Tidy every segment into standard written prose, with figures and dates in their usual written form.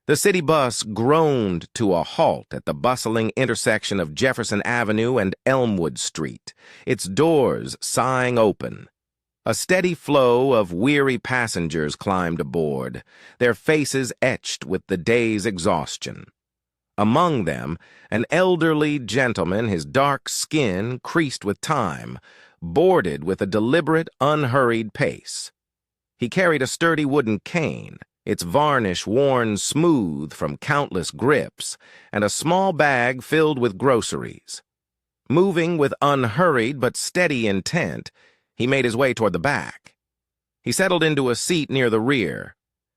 The city bus groaned to a halt at the bustling intersection of Jefferson Avenue and Elmwood Street, its doors sighing open. A steady flow of weary passengers climbed aboard, their faces etched with the day's exhaustion. Among them, an elderly gentleman, his dark skin creased with time, boarded with a deliberate, unhurried pace. He carried a sturdy wooden cane, its varnish worn smooth from countless grips, and a small bag filled with groceries. Moving with unhurried but steady intent, he made his way toward the back. He settled into a seat near the rear,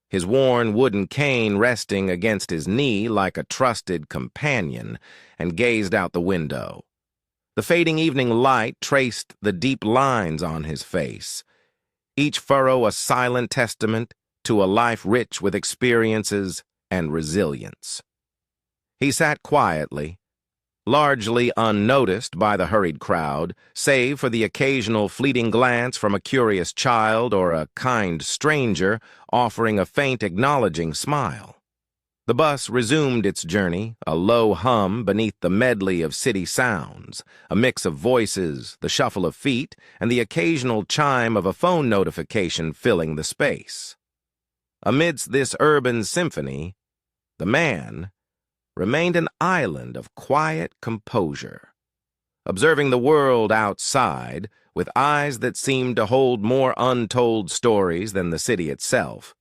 his worn wooden cane resting against his knee like a trusted companion, and gazed out the window. The fading evening light traced the deep lines on his face, each furrow a silent testament to a life rich with experiences and resilience. He sat quietly, largely unnoticed by the hurried crowd, save for the occasional fleeting glance from a curious child or a kind stranger offering a faint acknowledging smile. The bus resumed its journey, a low hum beneath the medley of city sounds, a mix of voices, the shuffle of feet, and the occasional chime of a phone notification filling the space. Amidst this urban symphony, the man remained an island of quiet composure, observing the world outside with eyes that seemed to hold more untold stories than the city itself.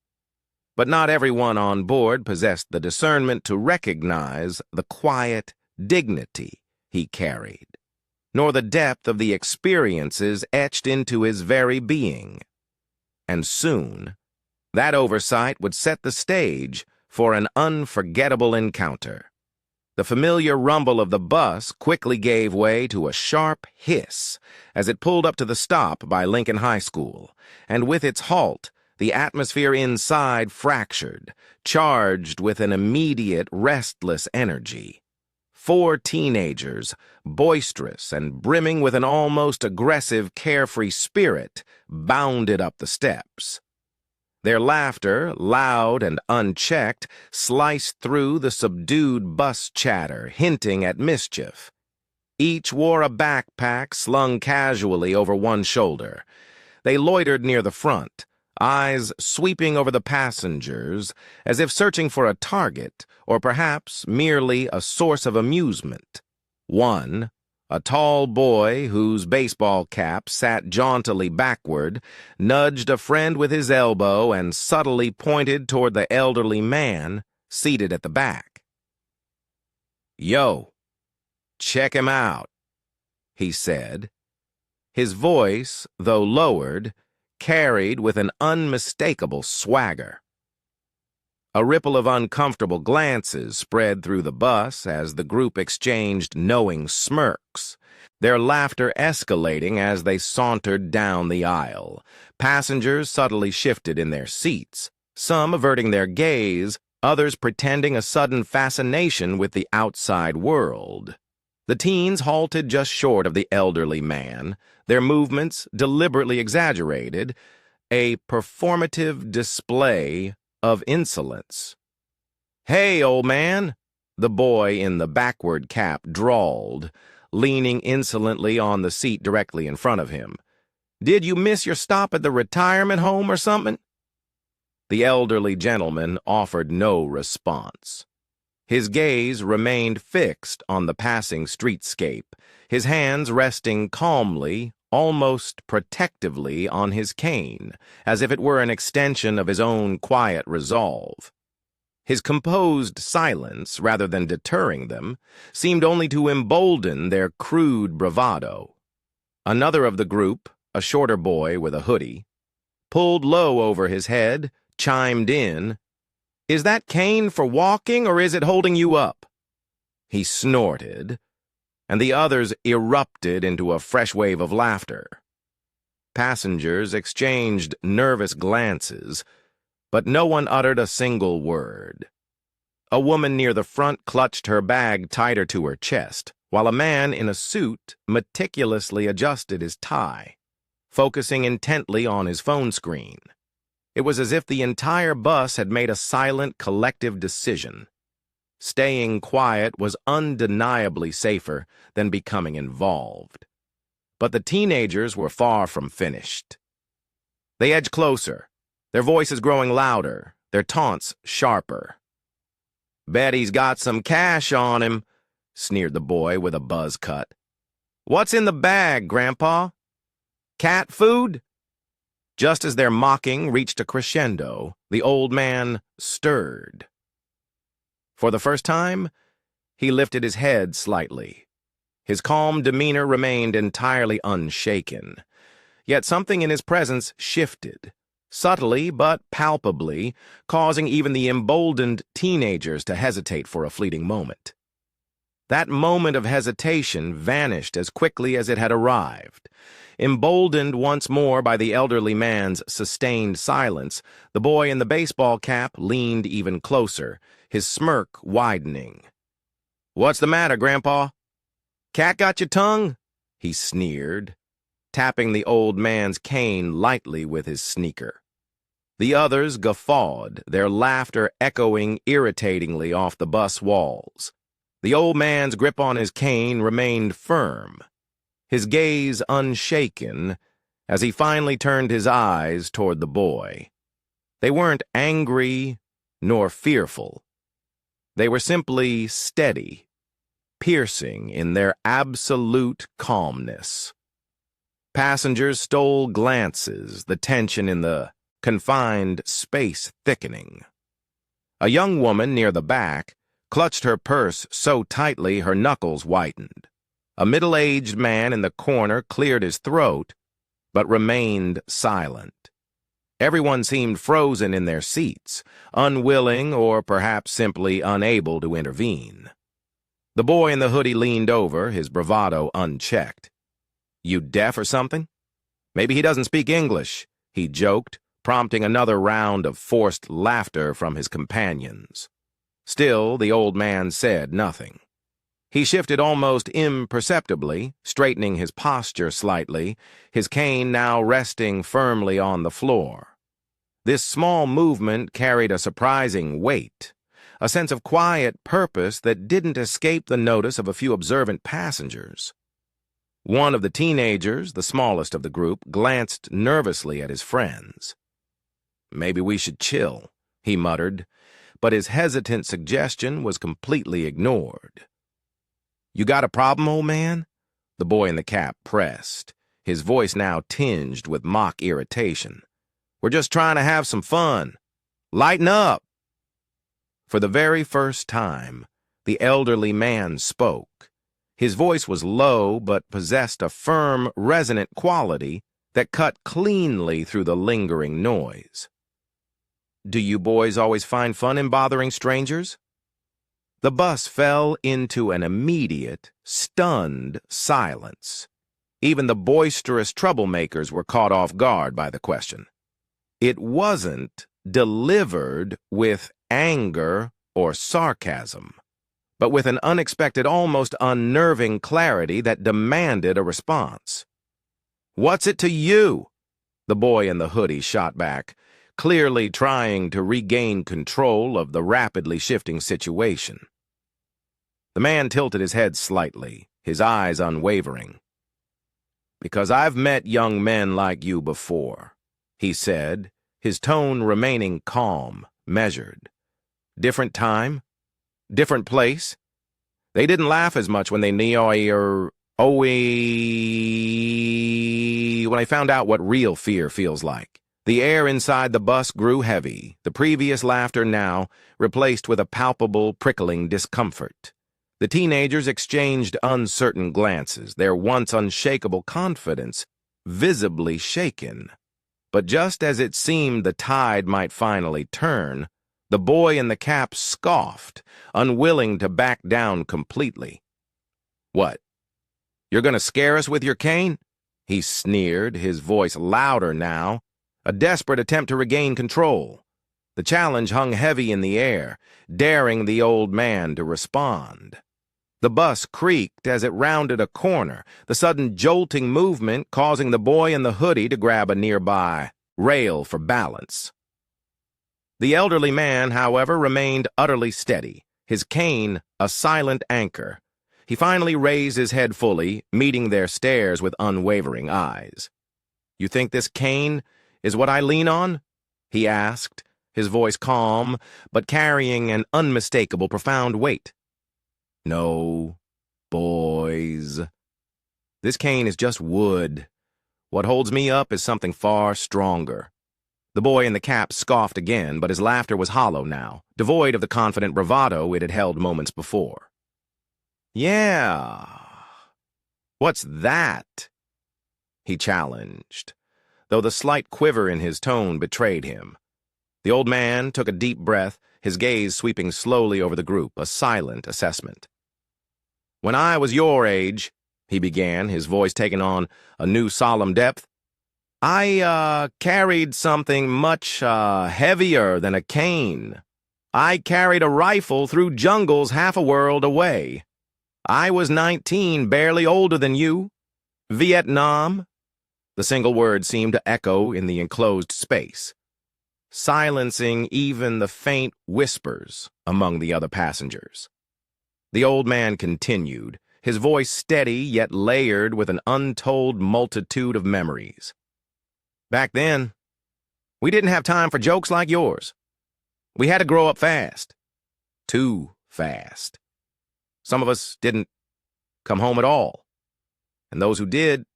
But not everyone on board possessed the discernment to recognize the quiet dignity he carried, nor the depth of the experiences etched into his very being. And soon, that oversight would set the stage for an unforgettable encounter. The familiar rumble of the bus quickly gave way to a sharp hiss as it pulled up to the stop by Lincoln High School, and with its halt, the atmosphere inside fractured, charged with an immediate, restless energy. 4 teenagers, boisterous and brimming with an almost aggressive, carefree spirit, bounded up the steps. Their laughter, loud and unchecked, sliced through the subdued bus chatter, hinting at mischief. Each wore a backpack slung casually over one shoulder. They loitered near the front, eyes sweeping over the passengers as if searching for a target or perhaps merely a source of amusement. One, a tall boy whose baseball cap sat jauntily backward, nudged a friend with his elbow and subtly pointed toward the elderly man seated at the back. "Yo, check him out," he said. His voice, though lowered, carried with an unmistakable swagger. A ripple of uncomfortable glances spread through the bus as the group exchanged knowing smirks, their laughter escalating as they sauntered down the aisle. Passengers subtly shifted in their seats, some averting their gaze, others pretending a sudden fascination with the outside world. The teens halted just short of the elderly man, their movements deliberately exaggerated, a performative display of insolence. "Hey, old man," the boy in the backward cap drawled, leaning insolently on the seat directly in front of him. "Did you miss your stop at the retirement home or something?" The elderly gentleman offered no response. His gaze remained fixed on the passing streetscape, his hands resting calmly, almost protectively on his cane, as if it were an extension of his own quiet resolve. His composed silence, rather than deterring them, seemed only to embolden their crude bravado. Another of the group, a shorter boy with a hoodie, pulled low over his head, chimed in, "Is that cane for walking or is it holding you up?" He snorted, and the others erupted into a fresh wave of laughter. Passengers exchanged nervous glances, but no one uttered a single word. A woman near the front clutched her bag tighter to her chest, while a man in a suit meticulously adjusted his tie, focusing intently on his phone screen. It was as if the entire bus had made a silent, collective decision. Staying quiet was undeniably safer than becoming involved. But the teenagers were far from finished. They edged closer, their voices growing louder, their taunts sharper. "Bet he's got some cash on him," sneered the boy with a buzz cut. "What's in the bag, Grandpa? Cat food?" Just as their mocking reached a crescendo, the old man stirred. For the first time, he lifted his head slightly. His calm demeanor remained entirely unshaken. Yet something in his presence shifted, subtly but palpably, causing even the emboldened teenagers to hesitate for a fleeting moment. That moment of hesitation vanished as quickly as it had arrived. Emboldened once more by the elderly man's sustained silence, the boy in the baseball cap leaned even closer, his smirk widening. "What's the matter, Grandpa? Cat got your tongue?" he sneered, tapping the old man's cane lightly with his sneaker. The others guffawed, their laughter echoing irritatingly off the bus walls. The old man's grip on his cane remained firm, his gaze unshaken, as he finally turned his eyes toward the boy. They weren't angry nor fearful. They were simply steady, piercing in their absolute calmness. Passengers stole glances, the tension in the confined space thickening. A young woman near the back clutched her purse so tightly her knuckles whitened. A middle-aged man in the corner cleared his throat, but remained silent. Everyone seemed frozen in their seats, unwilling or perhaps simply unable to intervene. The boy in the hoodie leaned over, his bravado unchecked. "You deaf or something? Maybe he doesn't speak English," he joked, prompting another round of forced laughter from his companions. Still, the old man said nothing. He shifted almost imperceptibly, straightening his posture slightly, his cane now resting firmly on the floor. This small movement carried a surprising weight, a sense of quiet purpose that didn't escape the notice of a few observant passengers. One of the teenagers, the smallest of the group, glanced nervously at his friends. "Maybe we should chill," he muttered, but his hesitant suggestion was completely ignored. "You got a problem, old man?" The boy in the cap pressed, his voice now tinged with mock irritation. "We're just trying to have some fun. Lighten up." For the very first time, the elderly man spoke. His voice was low but possessed a firm, resonant quality that cut cleanly through the lingering noise. "Do you boys always find fun in bothering strangers?" The bus fell into an immediate, stunned silence. Even the boisterous troublemakers were caught off guard by the question. It wasn't delivered with anger or sarcasm, but with an unexpected, almost unnerving clarity that demanded a response. "What's it to you?" the boy in the hoodie shot back, clearly trying to regain control of the rapidly shifting situation. The man tilted his head slightly, his eyes unwavering. "Because I've met young men like you before," he said, his tone remaining calm, measured. "Different time, different place. They didn't laugh as much when they when I found out what real fear feels like." The air inside the bus grew heavy, the previous laughter now replaced with a palpable, prickling discomfort. The teenagers exchanged uncertain glances, their once unshakable confidence visibly shaken. But just as it seemed the tide might finally turn, the boy in the cap scoffed, unwilling to back down completely. "What? You're going to scare us with your cane?" he sneered, his voice louder now, a desperate attempt to regain control. The challenge hung heavy in the air, daring the old man to respond. The bus creaked as it rounded a corner, the sudden jolting movement causing the boy in the hoodie to grab a nearby rail for balance. The elderly man, however, remained utterly steady, his cane a silent anchor. He finally raised his head fully, meeting their stares with unwavering eyes. "You think this cane is what I lean on?" he asked, his voice calm, but carrying an unmistakable profound weight. "No, boys. This cane is just wood. What holds me up is something far stronger." The boy in the cap scoffed again, but his laughter was hollow now, devoid of the confident bravado it had held moments before. "Yeah. What's that?" he challenged, though the slight quiver in his tone betrayed him. The old man took a deep breath, his gaze sweeping slowly over the group, a silent assessment. "When I was your age," he began, his voice taking on a new solemn depth, "I carried something much heavier than a cane. I carried a rifle through jungles half a world away. I was 19, barely older than you. Vietnam." The single word seemed to echo in the enclosed space, silencing even the faint whispers among the other passengers. The old man continued, his voice steady yet layered with an untold multitude of memories. "Back then, we didn't have time for jokes like yours. We had to grow up fast. Too fast. Some of us didn't come home at all. And those who did—"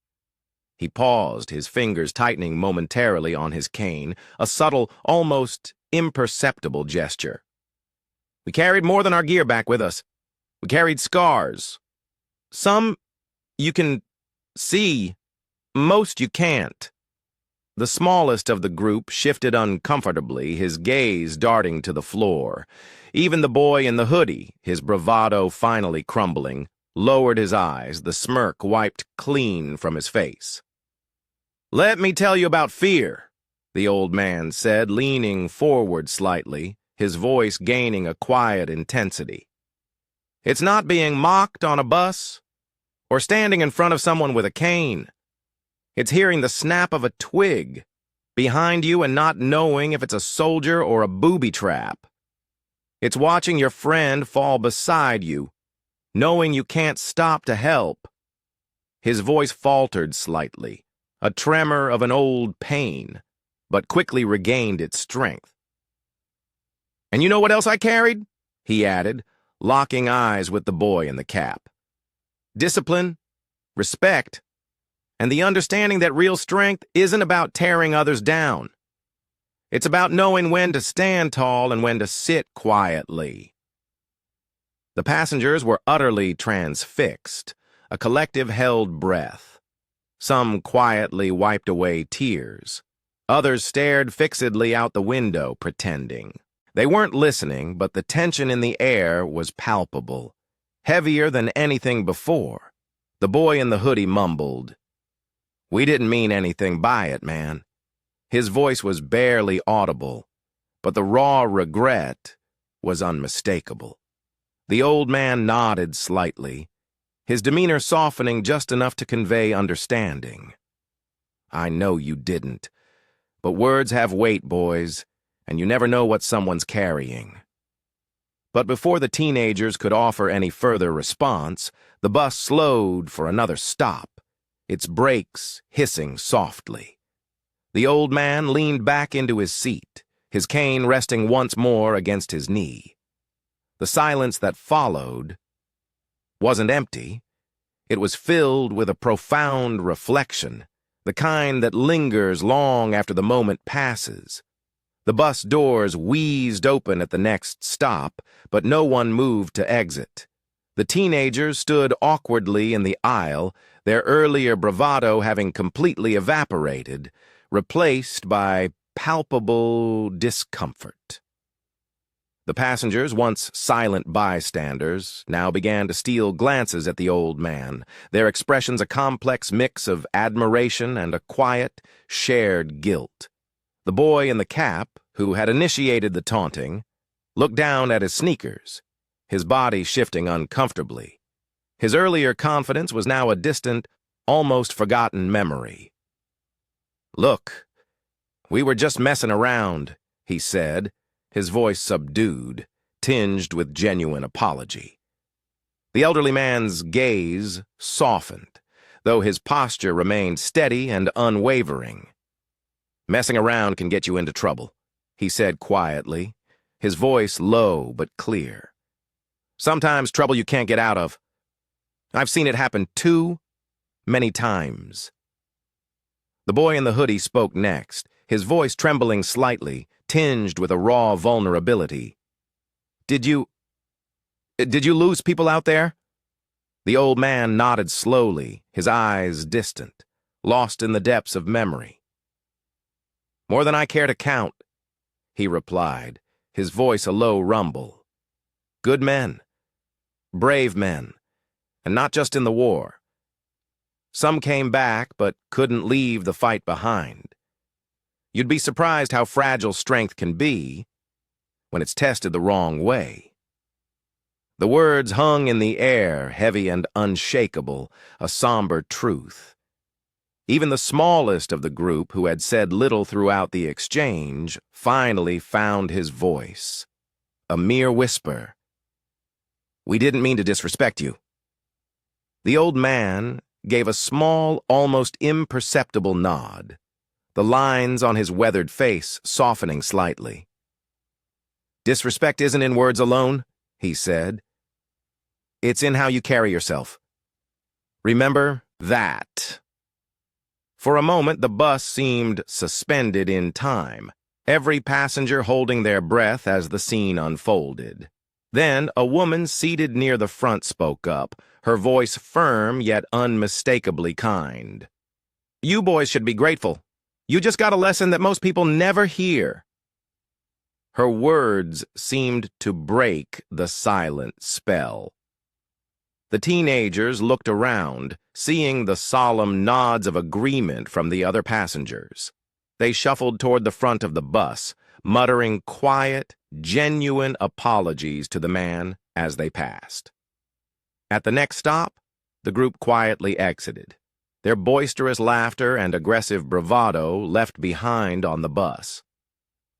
He paused, his fingers tightening momentarily on his cane, a subtle, almost imperceptible gesture. "We carried more than our gear back with us. We carried scars. Some you can see, most you can't." The smallest of the group shifted uncomfortably, his gaze darting to the floor. Even the boy in the hoodie, his bravado finally crumbling, lowered his eyes, the smirk wiped clean from his face. "Let me tell you about fear," the old man said, leaning forward slightly, his voice gaining a quiet intensity. "It's not being mocked on a bus or standing in front of someone with a cane. It's hearing the snap of a twig behind you and not knowing if it's a soldier or a booby trap. It's watching your friend fall beside you, knowing you can't stop to help." His voice faltered slightly, a tremor of an old pain, but quickly regained its strength. "And you know what else I carried?" he added, locking eyes with the boy in the cap. "Discipline, respect, and the understanding that real strength isn't about tearing others down. It's about knowing when to stand tall and when to sit quietly." The passengers were utterly transfixed, a collective held breath. Some quietly wiped away tears. Others stared fixedly out the window, pretending. They weren't listening, but the tension in the air was palpable, heavier than anything before. The boy in the hoodie mumbled, "We didn't mean anything by it, man." His voice was barely audible, but the raw regret was unmistakable. The old man nodded slightly, his demeanor softening just enough to convey understanding. "I know you didn't, but words have weight, boys, and you never know what someone's carrying." But before the teenagers could offer any further response, the bus slowed for another stop, its brakes hissing softly. The old man leaned back into his seat, his cane resting once more against his knee. The silence that followed wasn't empty. It was filled with a profound reflection, the kind that lingers long after the moment passes. The bus doors wheezed open at the next stop, but no one moved to exit. The teenagers stood awkwardly in the aisle, their earlier bravado having completely evaporated, replaced by palpable discomfort. The passengers, once silent bystanders, now began to steal glances at the old man, their expressions a complex mix of admiration and a quiet, shared guilt. The boy in the cap, who had initiated the taunting, looked down at his sneakers, his body shifting uncomfortably. His earlier confidence was now a distant, almost forgotten memory. "Look, we were just messing around," he said, his voice subdued, tinged with genuine apology. The elderly man's gaze softened, though his posture remained steady and unwavering. "Messing around can get you into trouble," he said quietly, his voice low but clear. "Sometimes trouble you can't get out of. I've seen it happen too many times." The boy in the hoodie spoke next, his voice trembling slightly, tinged with a raw vulnerability. Did you lose people out there?" The old man nodded slowly, his eyes distant, lost in the depths of memory. "More than I care to count," he replied, his voice a low rumble. "Good men, brave men, and not just in the war. Some came back but couldn't leave the fight behind. You'd be surprised how fragile strength can be when it's tested the wrong way." The words hung in the air, heavy and unshakable, a somber truth. Even the smallest of the group, who had said little throughout the exchange, finally found his voice. A mere whisper. "We didn't mean to disrespect you." The old man gave a small, almost imperceptible nod, the lines on his weathered face softening slightly. "Disrespect isn't in words alone," he said. "It's in how you carry yourself. Remember that." For a moment, the bus seemed suspended in time, every passenger holding their breath as the scene unfolded. Then, a woman seated near the front spoke up, her voice firm yet unmistakably kind. "You boys should be grateful. You just got a lesson that most people never hear." Her words seemed to break the silent spell. The teenagers looked around, seeing the solemn nods of agreement from the other passengers. They shuffled toward the front of the bus, muttering quiet, genuine apologies to the man as they passed. At the next stop, the group quietly exited, their boisterous laughter and aggressive bravado left behind on the bus.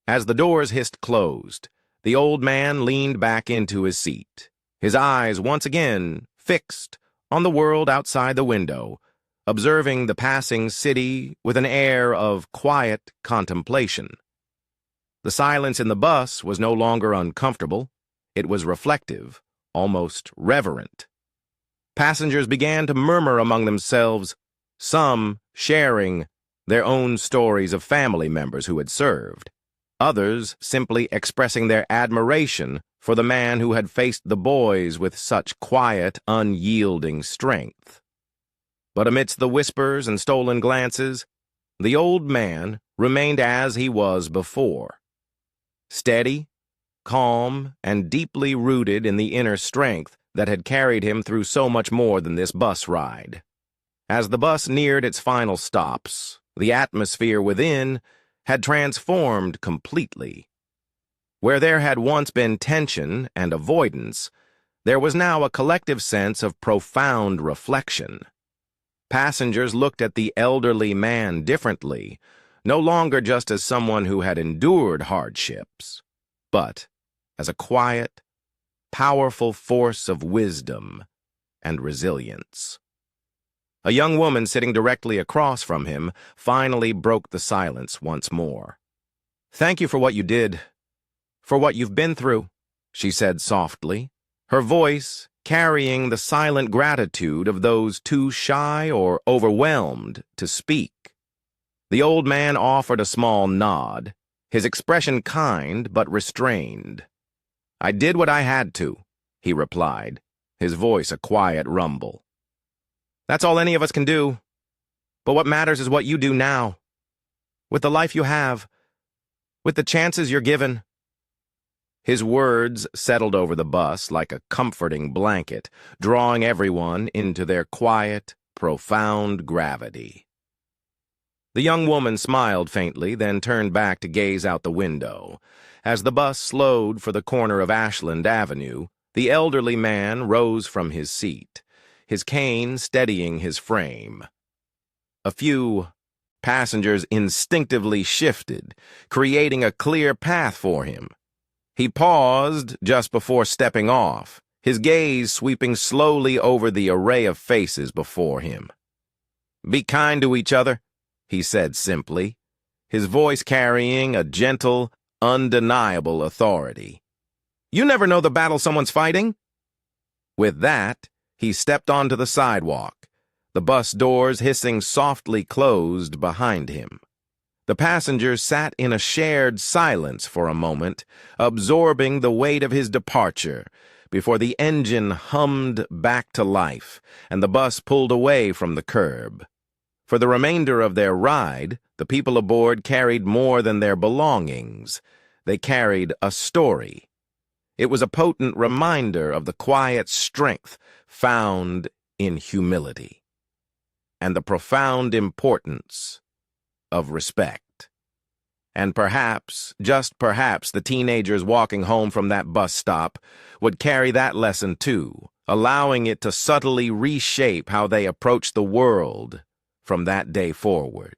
As the doors hissed closed, the old man leaned back into his seat, his eyes once again fixed on the world outside the window, observing the passing city with an air of quiet contemplation. The silence in the bus was no longer uncomfortable. It was reflective, almost reverent. Passengers began to murmur among themselves, some sharing their own stories of family members who had served, others simply expressing their admiration for the man who had faced the boys with such quiet, unyielding strength. But amidst the whispers and stolen glances, the old man remained as he was before, steady, calm, and deeply rooted in the inner strength that had carried him through so much more than this bus ride. As the bus neared its final stops, the atmosphere within had transformed completely. Where there had once been tension and avoidance, there was now a collective sense of profound reflection. Passengers looked at the elderly man differently, no longer just as someone who had endured hardships, but as a quiet, powerful force of wisdom and resilience. A young woman sitting directly across from him finally broke the silence once more. "Thank you for what you did, for what you've been through," she said softly, her voice carrying the silent gratitude of those too shy or overwhelmed to speak. The old man offered a small nod, his expression kind but restrained. "I did what I had to," he replied, his voice a quiet rumble. "That's all any of us can do. But what matters is what you do now, with the life you have, with the chances you're given." His words settled over the bus like a comforting blanket, drawing everyone into their quiet, profound gravity. The young woman smiled faintly, then turned back to gaze out the window. As the bus slowed for the corner of Ashland Avenue, the elderly man rose from his seat, his cane steadying his frame. A few passengers instinctively shifted, creating a clear path for him. He paused just before stepping off, his gaze sweeping slowly over the array of faces before him. "Be kind to each other," he said simply, his voice carrying a gentle, undeniable authority. "You never know the battle someone's fighting." With that, he stepped onto the sidewalk, the bus doors hissing softly closed behind him. The passengers sat in a shared silence for a moment, absorbing the weight of his departure, before the engine hummed back to life and the bus pulled away from the curb. For the remainder of their ride, the people aboard carried more than their belongings. They carried a story. It was a potent reminder of the quiet strength found in humility and the profound importance of respect. And perhaps, just perhaps, the teenagers walking home from that bus stop would carry that lesson too, allowing it to subtly reshape how they approach the world from that day forward.